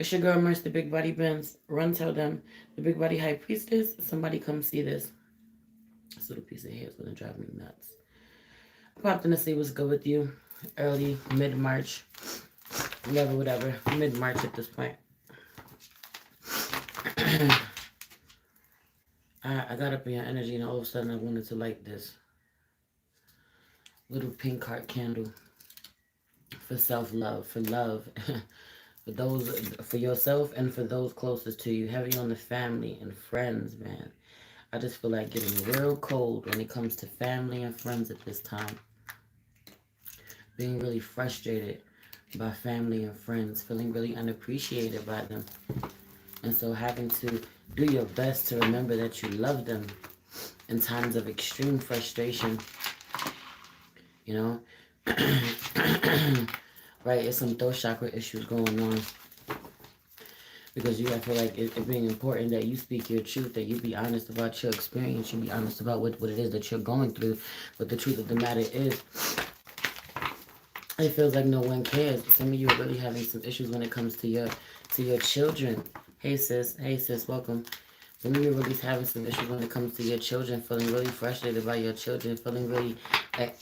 It's your girl Merce, the Big Body Benz. Run tell them, the Big Body High Priestess, somebody come see this. This little piece of hair is gonna drive me nuts. I popped in to see what's good with you. Early, mid-March. Whatever. Mid-March at this point. I got up in your energy and all of a sudden I wanted to light this little pink heart candle for self-love, for love. For those, for yourself and for those closest to you. Heavy on the family and friends, man. I just feel like getting real cold when it comes to family and friends at this time. Being really frustrated by family and friends. Feeling really unappreciated by them. And so having to do your best to remember that you love them in times of extreme frustration. You know? Right, it's some throat chakra issues going on. Because I feel like it being important that you speak your truth, that you be honest about your experience, you be honest about what it is that you're going through. But the truth of the matter is, it feels like no one cares. Some of you are really having some issues when it comes to your children. Hey sis, welcome. Some of you are really having some issues when it comes to your children, feeling really frustrated by your children, feeling really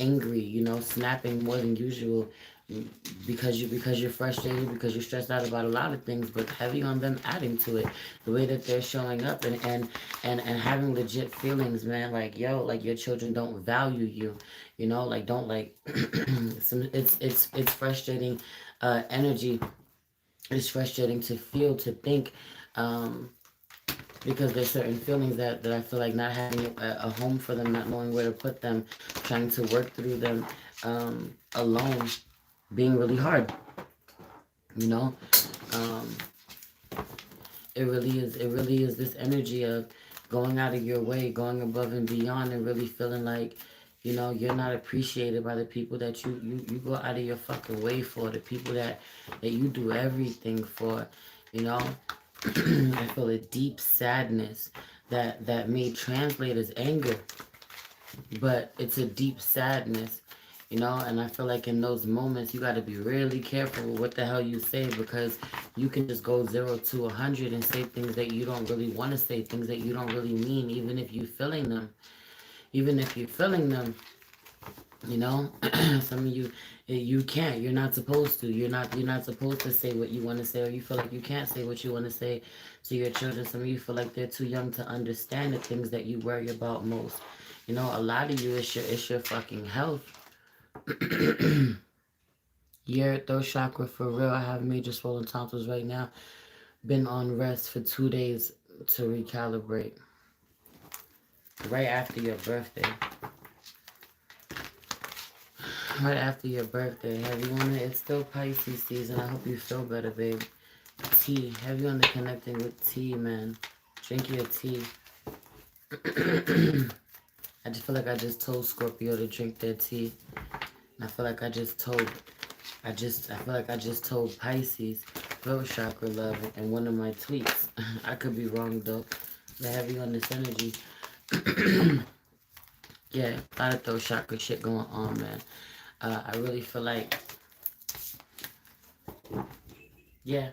angry, you know, snapping more than usual because you're frustrated, because you're stressed out about a lot of things, but heavy on them adding to it. The way that they're showing up and having legit feelings, man, like yo, like your children don't value you, you know, like don't like it's frustrating energy. It's frustrating to feel, to think. Because there's certain feelings that I feel like not having a home for them, not knowing where to put them, trying to work through them alone, being really hard, you know? Um, it really is this energy of going out of your way, going above and beyond, and really feeling like, you know, you're not appreciated by the people that you go out of your fucking way for, the people that you do everything for, you know? I feel a deep sadness that may translate as anger, but it's a deep sadness, you know. And I feel like in those moments you got to be really careful with what the hell you say, because you can just go 0 to 100 and say things that you don't really want to say, things that you don't really mean, even if you're feeling them, you know. Some of you can't, you're not supposed to, you're not supposed to say what you want to say, or you feel like you can't say what you want to say to your children. Some of you feel like they're too young to understand the things that you worry about most. You know, a lot of you, it's your fucking health. Your throat chakra for real. I have major swollen tonsils right now. Been on rest for 2 days to recalibrate. Right after your birthday. Right after your birthday. Have you on it? It's still Pisces season. I hope you feel better, babe. Tea. Have you on the connecting with tea, man? Drink your tea. I just feel like I just told Scorpio to drink their tea. And I feel like I feel like I just told Pisces throat chakra love in one of my tweets. I could be wrong though. But have you on this energy? Yeah, a lot of throat chakra shit going on, man. I really feel like, yeah,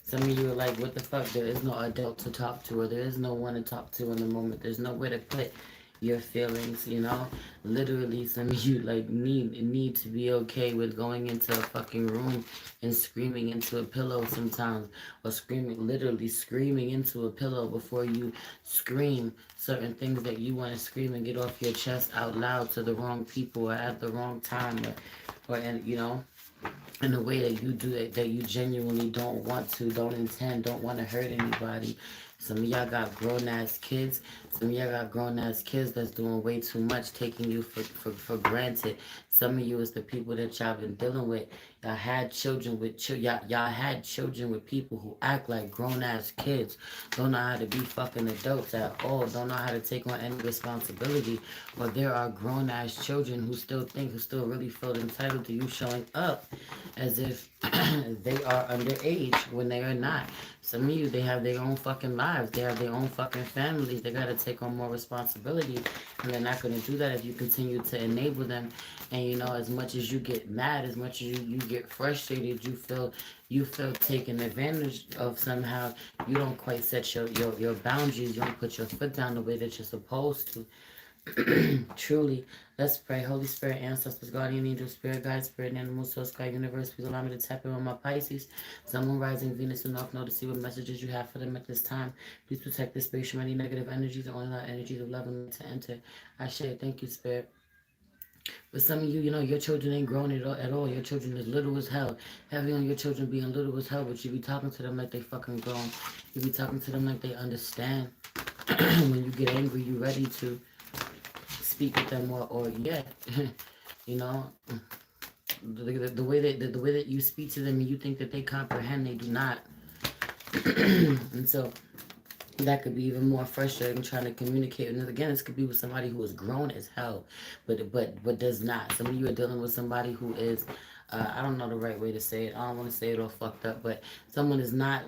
some of you are like, what the fuck? There is no adult to talk to, or there is no one to talk to in the moment. There's nowhere to put your feelings, you know? Literally, some of you like need to be okay with going into a fucking room and screaming into a pillow sometimes, or literally screaming into a pillow before you scream certain things that you want to scream and get off your chest out loud to the wrong people or at the wrong time, and you know, in a way that you do it, that you genuinely don't want to, don't intend, don't want to hurt anybody. Some of y'all got grown-ass kids. Some of y'all got grown-ass kids that's doing way too much, taking you for granted. Some of you is the people that y'all been dealing with. Y'all had children with y'all had children with people who act like grown-ass kids. Don't know how to be fucking adults at all. Don't know how to take on any responsibility. But there are grown-ass children who still really feel entitled to you showing up as if they are underage when they are not. Some of you, they have their own fucking lives. They have their own fucking families. They got to take on more responsibility. And they're not going to do that if you continue to enable them. And, you know, as much as you get mad, as much as you get frustrated, you feel taken advantage of somehow. You don't quite set your boundaries. You don't put your foot down the way that you're supposed to. Truly, let's pray. Holy Spirit, ancestors, guardian angel, spirit guide, spirit animal, soul, sky, universe, please allow me to tap in with my Pisces, Sun, Moon, Rising, Venus, and North Node to see what messages you have for them at this time. Please protect this space from any negative energies and only allow energies of love and light to enter. I share. Thank you, Spirit. But some of you, your children ain't grown at all. Your children is little as hell. Heavy on your children being little as hell, but you be talking to them like they fucking grown. You be talking to them like they understand. When you get angry, you ready to speak with them or yeah, you know, the way that you speak to them and you think that they comprehend, they do not. And so that could be even more frustrating trying to communicate. And again, this could be with somebody who is grown as hell, but does not. Some of you are dealing with somebody who is, I don't know the right way to say it. I don't want to say it all fucked up, but someone is not.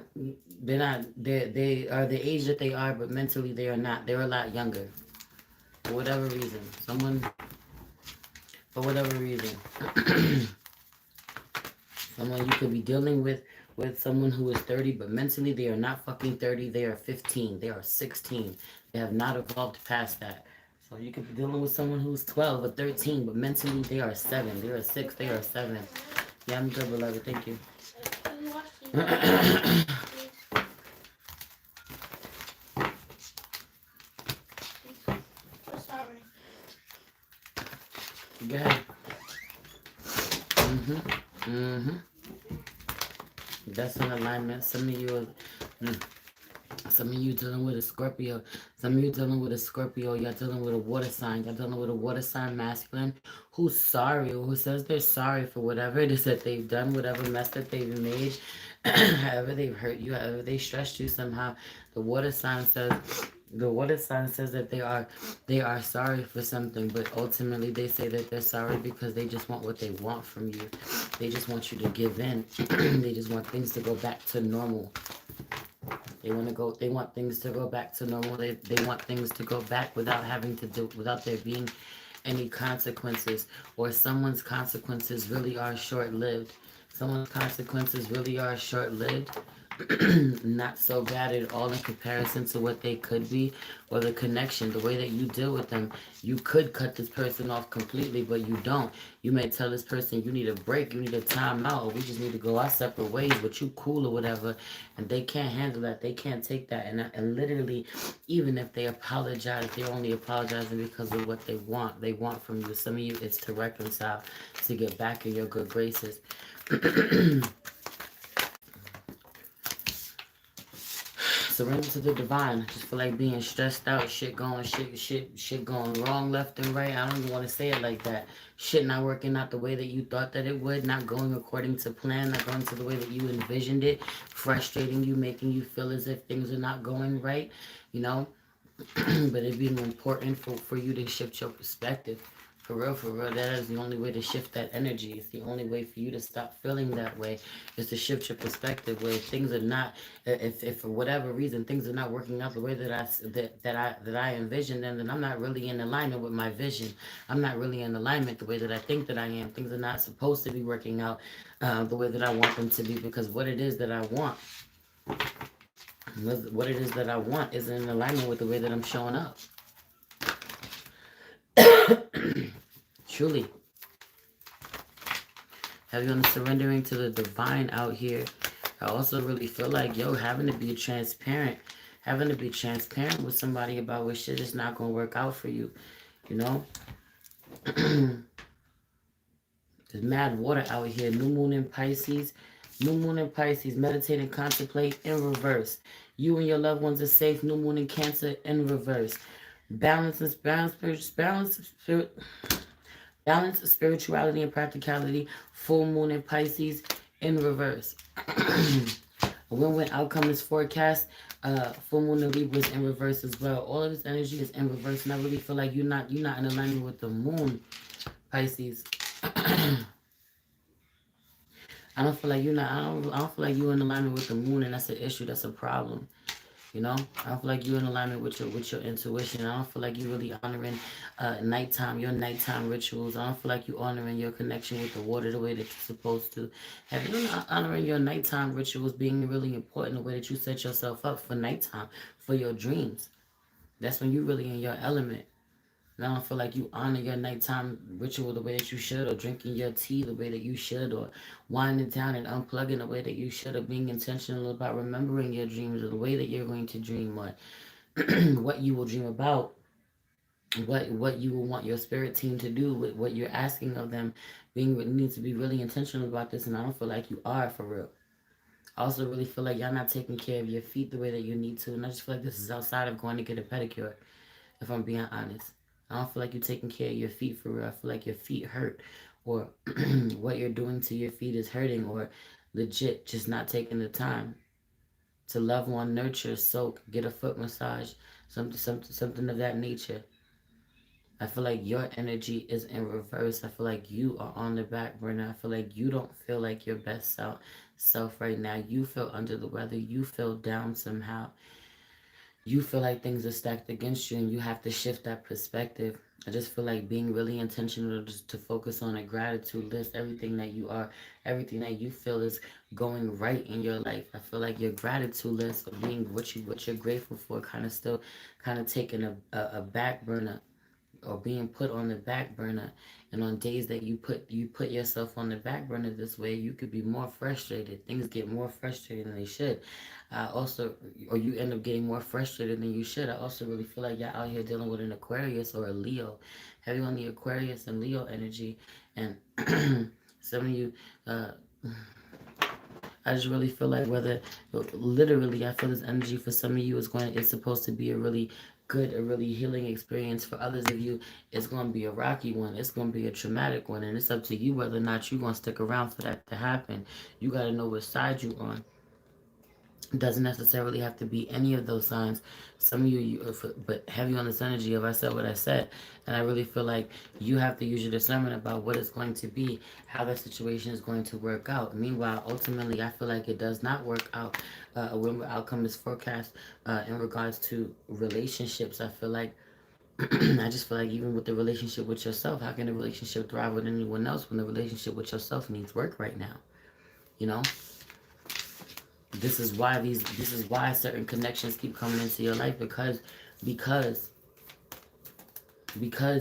They are the age that they are, but mentally they are not. They're a lot younger, for whatever reason. For whatever reason, someone you could be dealing with someone who is 30, but mentally they are not fucking 30. They are 15. They are 16. They have not evolved past that. So you could be dealing with someone who's 12 or 13, but mentally they are 7. They are 6. They are 7. Yeah, I'm good, beloved. Thank you. Go ahead. That's in alignment. Some of you dealing with a Scorpio. Some of you dealing with a Scorpio. Y'all dealing with a water sign. Y'all dealing with a water sign masculine who's sorry or who says they're sorry for whatever it is that they've done, whatever mess that they've made, however they've hurt you, however they stressed you somehow. The water sign says that they are sorry for something, but ultimately they say that they're sorry because they just want what they want from you. They just want you to give in. They just want things to go back to normal. They want things to go back to normal. They want things to go back without there being any consequences, or someone's consequences really are short-lived. Someone's consequences really are short-lived. Not so bad at all in comparison to what they could be, or the connection, the way that you deal with them. You could cut this person off completely, but you don't. You may tell this person you need a break, you need a time out, or we just need to go our separate ways, but you cool or whatever, and they can't handle that. They can't take that. And literally, even if they apologize, they're only apologizing because of what they want. They want from you. Some of you, it's to reconcile, to get back in your good graces. Surrender to the divine. I just feel like being stressed out, shit going wrong left and right. I don't even want to say it like that. Shit not working out the way that you thought that it would, not going according to plan, not going to the way that you envisioned it, frustrating you, making you feel as if things are not going right, but it being important for you to shift your perspective. For real, that is the only way to shift that energy. It's the only way for you to stop feeling that way, is to shift your perspective. Where things are not, if for whatever reason things are not working out the way that I envisioned them, then I'm not really in alignment with my vision. I'm not really in alignment the way that I think that I am. Things are not supposed to be working out the way that I want them to be, because what it is that I want isn't in alignment with the way that I'm showing up. Truly. Have you on surrendering to the divine out here? I also really feel like, having to be transparent with somebody about what shit is not going to work out for you, There's mad water out here. New moon in Pisces. Meditate and contemplate in reverse. You and your loved ones are safe. New moon in Cancer in reverse. Balance, spirituality, and practicality. Full moon in Pisces in reverse. A win-win outcome is forecast. Full moon in Libra is in reverse as well. All of this energy is in reverse, and I really feel like you're not in alignment with the moon, Pisces. I don't feel like you're in alignment with the moon, and that's an issue. That's a problem. You know, I don't feel like you're in alignment with your intuition. I don't feel like you're really honoring your nighttime rituals. I don't feel like you're honoring your connection with the water the way that you're supposed to. Have you not honoring your nighttime rituals being really important, the way that you set yourself up for nighttime, for your dreams? That's when you're really in your element. And I don't feel like you honor your nighttime ritual the way that you should, or drinking your tea the way that you should, or winding down and unplugging the way that you should, or being intentional about remembering your dreams, or the way that you're going to dream, or what you will dream about, what you will want your spirit team to do, with what you're asking of them. Being needs to be really intentional about this, and I don't feel like you are for real. I also really feel like y'all not taking care of your feet the way that you need to, and I just feel like this is outside of going to get a pedicure, if I'm being honest. I don't feel like you're taking care of your feet for real. I feel like your feet hurt, or what you're doing to your feet is hurting, or legit just not taking the time to love one, nurture, soak, get a foot massage, something of that nature. I feel like your energy is in reverse. I feel like you are on the back burner. I feel like you don't feel like your best self right now. You feel under the weather. You feel down somehow. You feel like things are stacked against you, and you have to shift that perspective. I just feel like being really intentional just to focus on a gratitude list, everything that you are, everything that you feel is going right in your life. I feel like your gratitude list, of being what you're grateful for, kind of still kind of taking a back burner, or being put on the back burner. And on days that you put yourself on the back burner this way, you could be more frustrated. Things get more frustrated than they should. Also, or you end up getting more frustrated than you should. I also really feel like you're out here dealing with an Aquarius or a Leo, heavy on the Aquarius and Leo energy. And some of you, uh, I just really feel like whether, literally, I feel this energy for some of you it's supposed to be a really good, a really healing experience. For others of you, it's going to be a rocky one. It's going to be a traumatic one. And it's up to you whether or not you're going to stick around for that to happen. You got to know which side you're on. It doesn't necessarily have to be any of those signs. Some of but heavy on this energy of I said what I said. And I really feel like you have to use your discernment about what it's going to be, how the situation is going to work out. Meanwhile, ultimately, I feel like it does not work out when the outcome is forecast in regards to relationships. I feel like I just feel like even with the relationship with yourself, how can a relationship thrive with anyone else when the relationship with yourself needs work right now? You know? This is why certain connections keep coming into your life, because because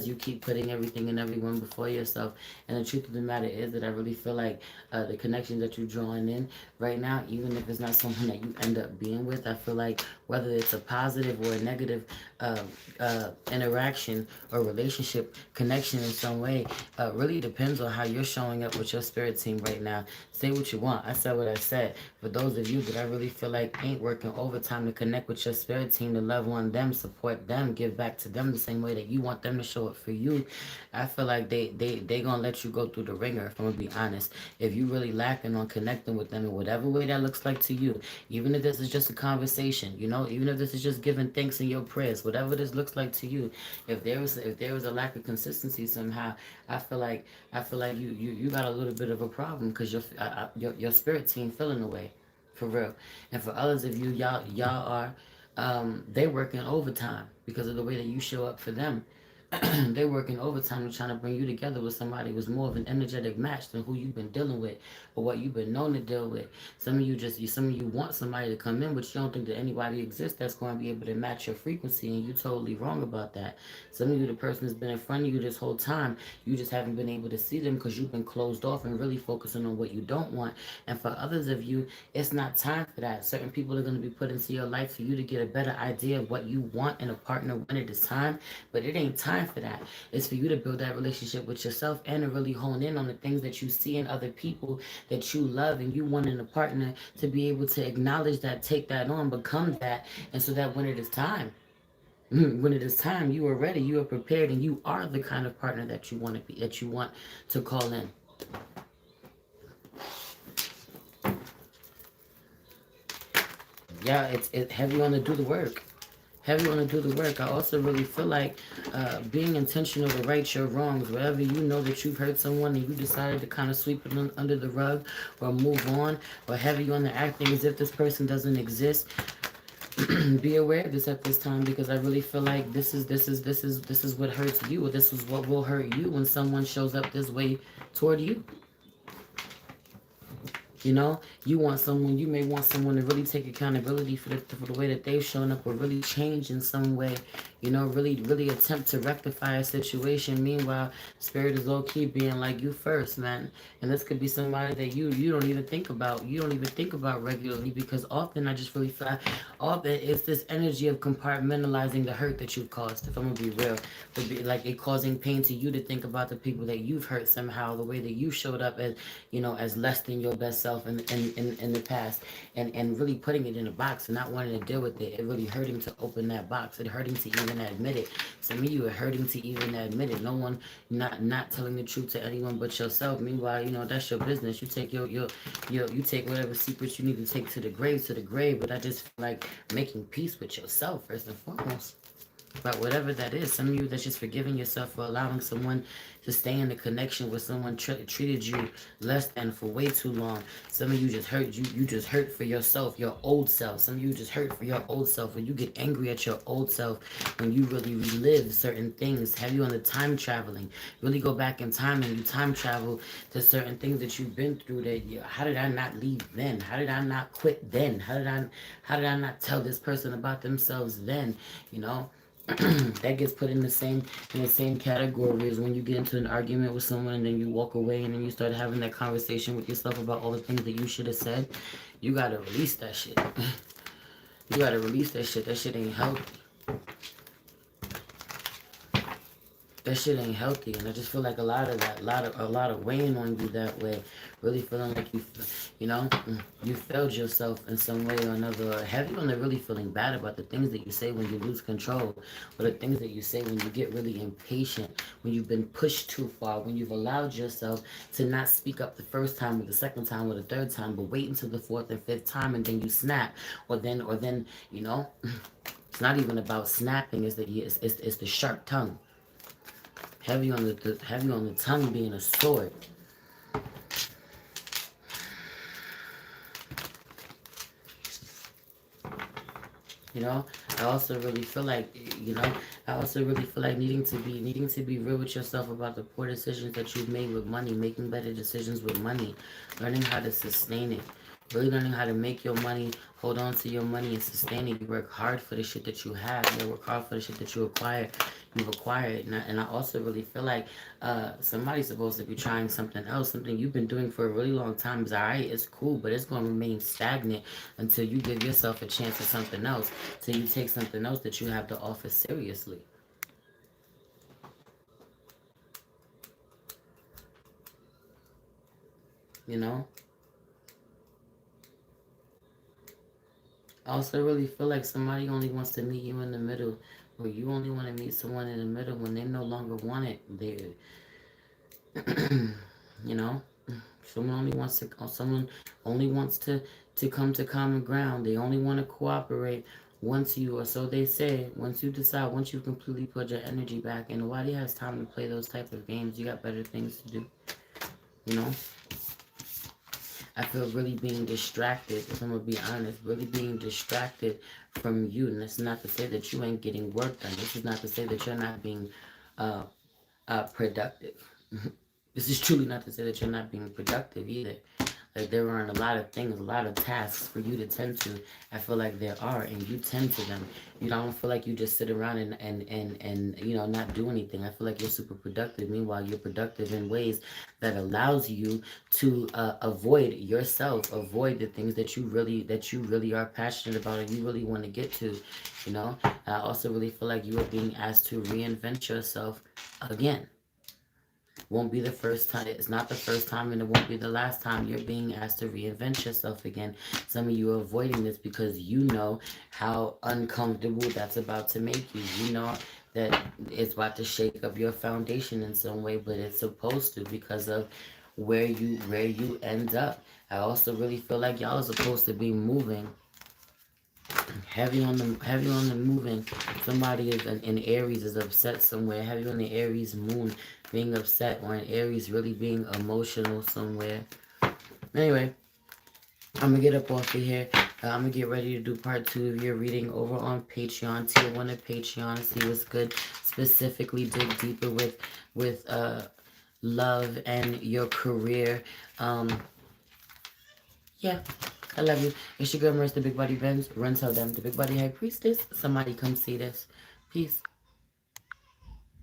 you keep putting everything and everyone before yourself. And the truth of the matter is that I really feel like the connection that you're drawing in right now, even if it's not someone that you end up being with, I feel like whether it's a positive or a negative interaction or relationship connection in some way, really depends on how you're showing up with your spirit team right now. Say what you want. I said what I said. For those of you that I really feel like ain't working overtime to connect with your spirit team, to love on them, support them, give back to them the same way that you want them to show up for you, I feel like they gonna let you go through the ringer, if I'm gonna be honest. If you really lacking on connecting with them in whatever way that looks like to you, even if this is just a conversation, even if this is just giving thanks in your prayers, whatever this looks like to you, if there was a lack of consistency somehow, I feel like you got a little bit of a problem, because your spirit team feeling away, for real. And for others of you, y'all are they working overtime because of the way that you show up for them. They're working overtime and trying to bring you together with somebody who's more of an energetic match than who you've been dealing with, or what you've been known to deal with. Some of you want somebody to come in, but you don't think that anybody exists that's going to be able to match your frequency, and you're totally wrong about that. Some of you, the person has been in front of you this whole time, you just haven't been able to see them because you've been closed off and really focusing on what you don't want. And for others of you, it's not time for that. Certain people are going to be put into your life for you to get a better idea of what you want in a partner when it is time, but it ain't time for that. It's for you to build that relationship with yourself and to really hone in on the things that you see in other people that you love, and you want in a partner to be able to acknowledge that, take that on, become that, and so that when it is time, you are ready, you are prepared, and you are the kind of partner that you want to be, that you want to call in. Yeah, it's heavy on to do the work. Heavy on to do the work. I also really feel like being intentional to right your wrongs. Wherever you know that you've hurt someone and you decided to kind of sweep it under the rug or move on, or heavy on the acting as if this person doesn't exist. Be aware of this at this time, because I really feel like this is what hurts you, or this is what will hurt you when someone shows up this way toward you. You know, you may want someone to really take accountability for the way that they've shown up, or really change in some way, you know, really attempt to rectify a situation. Meanwhile, Spirit is low-key being like, you first, man. And this could be somebody that you don't even think about. You don't even think about regularly, because often I just really feel like often it's this energy of compartmentalizing the hurt that you've caused, if I'm going to be real. But be, like, it causing pain to you to think about the people that you've hurt somehow, the way that you showed up as, you know, as less than your best self in the past, and really putting it in a box and not wanting to deal with it. It really hurting to open that box. It hurting to even admit it. Some of you are hurting to even admit it. No one, not telling the truth to anyone but yourself. Meanwhile, you know, that's your business. You take you take whatever secrets you need to take to the grave. But I just feel like making peace with yourself first and foremost. But whatever that is, some of you that's just forgiving yourself for allowing someone to stay in a connection with someone treated you less than for way too long. Some of you just hurt you just hurt for yourself, your old self. Some of you just hurt for your old self, when you get angry at your old self, when you really relive certain things. Have you on the time traveling? Really go back in time and you time travel to certain things that you've been through. That how did I not leave then? How did I not quit then? How did I not tell this person about themselves then? You know. That gets put in the same category as when you get into an argument with someone and then you walk away and then you start having that conversation with yourself about all the things that you should have said. You gotta release that shit. You gotta release that shit. That shit ain't healthy. That shit ain't healthy, and I just feel like a lot of weighing on you that way, really feeling like you know, you failed yourself in some way or another, or have you on the really feeling bad about the things that you say when you lose control, or the things that you say when you get really impatient, when you've been pushed too far, when you've allowed yourself to not speak up the first time or the second time or the third time, but wait until the fourth and fifth time and then you snap, or then you know, it's not even about snapping, it's the sharp tongue. Heavy on the tongue being a sword. You know, I also really feel like, you know, needing to be real with yourself about the poor decisions that you've made with money, making better decisions with money, learning how to sustain it. Really learning how to make your money, hold on to your money and sustain it. You work hard for the shit that you have. You work hard for the shit that you've acquired. And I also really feel like somebody's supposed to be trying something else. Something you've been doing for a really long time is alright, it's cool, but it's going to remain stagnant until you give yourself a chance at something else. Till you take something else that you have to offer seriously. You know? I also really feel like somebody only wants to meet you in the middle, or you only want to meet someone in the middle when they no longer want it there. You know, someone only wants to come to common ground. They only want to cooperate once you, or so they say, once you completely put your energy back, and nobody has time to play those type of games. You got better things to do. You know. I feel really being distracted, if I'm going to be honest, really being distracted from you. And that's not to say that you ain't getting work done. This is not to say that you're not being productive. This is truly not to say that you're not being productive either. Like, there aren't a lot of things, a lot of tasks for you to tend to. I feel like there are, and you tend to them. You don't feel like you just sit around and you know, not do anything. I feel like you're super productive. Meanwhile, you're productive in ways that allows you to avoid yourself, avoid the things that you really are passionate about and you really want to get to. You know, I also really feel like you are being asked to reinvent yourself again. Won't be the first time. It's not the first time, and it won't be the last time you're being asked to reinvent yourself again. Some of you are avoiding this because you know how uncomfortable that's about to make you. You know that it's about to shake up your foundation in some way, but it's supposed to, because of where you end up. I also really feel like y'all are supposed to be moving. Heavy on the moving. Somebody is in Aries is upset somewhere. Heavy on the Aries moon being upset, or in Aries really being emotional somewhere. Anyway, I'm gonna get up off of here. I'm going to get ready to do part 2 of your reading over on Patreon. Tier 1 of Patreon. See what's good. Specifically dig deeper with love and your career. Yeah. I love you. It's your girl, Marissa, the Big Body Benz. Run tell them. The Big Body High Priestess. Somebody come see this. Peace.